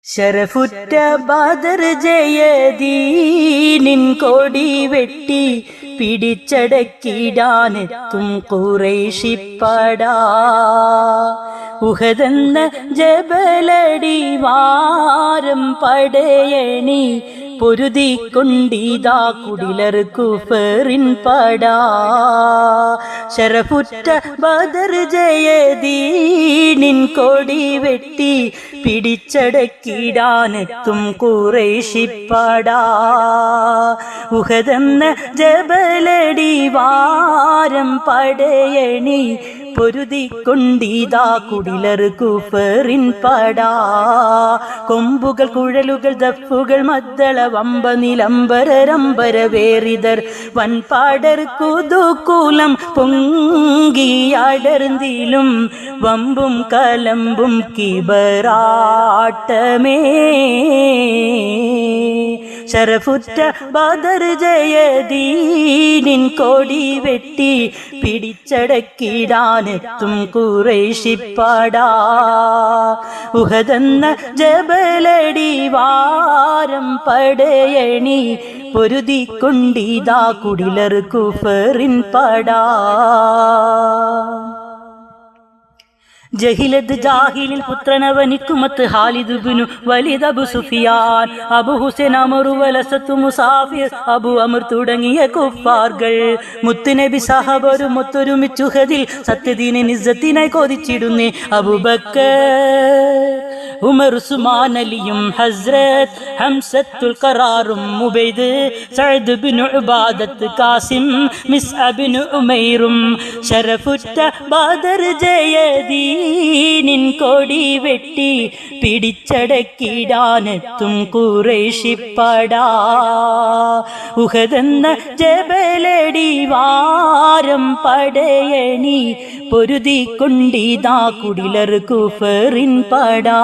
ശരഫുറ്റ ബദർ ജയദീനിൻ കൊടി വെട്ടി പിടിച്ചടക്കിടാനെത്തും ഖുറൈശിപ്പടാ. ഉഹദെന്ന ജബലടിവാരം പടയണി പൊരുതിക്കൊണ്ടിതാ കുടിലർ കുഫറിൻ പടാ. ശരഫുറ്റ ബദർ ജയദീനിൻ കൊടി വെട്ടി പിടിച്ചടക്കിടാനെത്തും ഖുറൈശിപ്പടാ. ഉഹദെന്ന ജബലടിവാരം പടയണി പൊരുതിക്കൊണ്ടിതാ കുടിലർ കുഫറിൻ പടാ. കൊമ്പുകൾ കുഴലുകൾ ദഫുകൾ മദ്ദള വമ്പ നിലംബരരംബര വേറിതർ വൻപാടർ കുതുകൂലം പൊങ്കിയടർന്നിലും വമ്പും കലമ്പും കിബറാട്ടമേ. ശരഫുറ്റ ബദർ ജയദീനിൻ കൊടി വെട്ടി പിടിച്ചടക്കിടാനെത്തും ഖുറൈശിപ്പടാ. ഉഹദെന്ന ജബലടിവാരം പടയണി പൊരുതിക്കൊണ്ടിതാ കുടിലർ കുഫറിൻ പടാ. ജഹിലത് ജാഹിലിൽ പുത്രനവനിക്കുമത്ത് ഖാലിദ് ബിനു വലീദ് അബു സുഫിയാൻ അബു ഹുസൈൻ അമറു വലസത്തു മുസാഫിർ അബു അമർ തുടങ്ങിയ കുഫാർകൾ മുത്തുനബി സഹബരും ഒത്തൊരുമിച്ചുഹദിൽ സത്യദീനിൻ ഇസ്സത്തിനായി കൊതിച്ചിടുന്നേ. അബൂബക്കർ ഉമർ ഉസ്മാൻ അലിയും ഹസ്രത്ത് ഹംസത്തുൽ ഖറാറും ഉബൈദ് സഅദ് ബിനു ഉബാദത്ത് കാസിം മിസ്അബ് ബിനു ഉമൈറും ശരഫുറ്റ ബദർ ജയദീനിൻ കൊടി വെട്ടി പിടിച്ചടക്കിടാനെത്തും ഖുറൈശിപ്പടാ. ഉഹദെന്ന ജബലടിവാരം പടയണി പൊരുതിക്കൊണ്ടിതാ കുടിലർ കുഫറിൻ പടാ.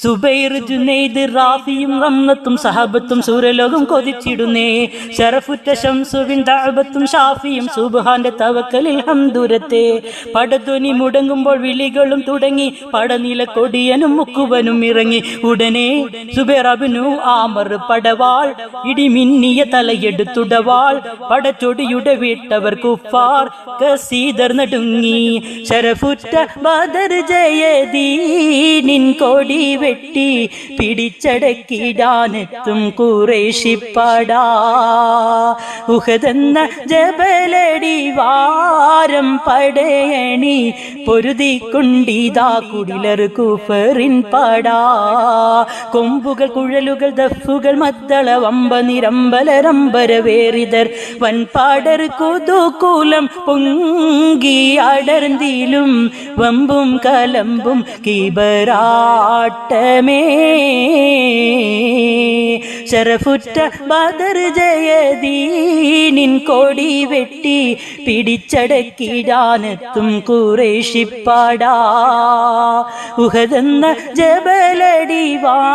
സുബൈർ ജുനൈദ് റാഫിയും റംനത്തും സഹബത്തും സൂര്യലോകം കൊതിച്ചിടുന്നേ. ശരഫുറ്റ ശംസുവിൻ ദഅബത്തും ഷാഫിയും സുബ്ഹാന്റെ തവക്കലിൽ ഹംദുരത്തെ. പടധ്വനി മുടങ്ങുമ്പോൾ വിളികളും തുടങ്ങി പടനില കൊടിയനും മുക്കുവനും ഇറങ്ങി. ഉടനെ സുബൈർ ഇബ്നു ആമർ പടവാൾ ഇടിമിന്നിയ തലയെടുത്തുടവാൾ പടച്ചൊടിയുടെ വീട്ടവർ കുഫാർ കസീദർ നടുങ്ങി. ശരഫുറ്റ ബദർ ജയദീനിൻ കൊടി വെട്ടി പിടിച്ചടക്കിടാനെത്തും ഖുറൈശിപ്പടാ. ഉഹദെന്ന ജബലടിവാരം പടയണി പൊരുതിക്കൊണ്ടിതാ കുടിലർ കുഫറിൻ പടാ. കൊമ്പുകൾ കുഴലുകൾ ദഫുകൾ മദ്ദള വമ്പ നിരംബലരംബര വേറിതർ വൻപാടർ കുതുകൂലം പൊങ്കിയടർന്നിലും വമ്പും കലമ്പും കിബറാട്ടമേ. ശരഫുറ്റ ബദർ ജയദീനിൻ കൊടി വെട്ടി പിടിച്ചടക്കിടാനെത്തും ഖുറൈശിപ്പടാ. ഉഹദെന്ന ജബലടിവാരം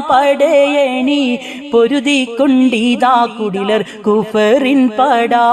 പടയണി പൊരുതിക്കൊണ്ടിതാ കുടിലർ കുഫറിൻ പടാ.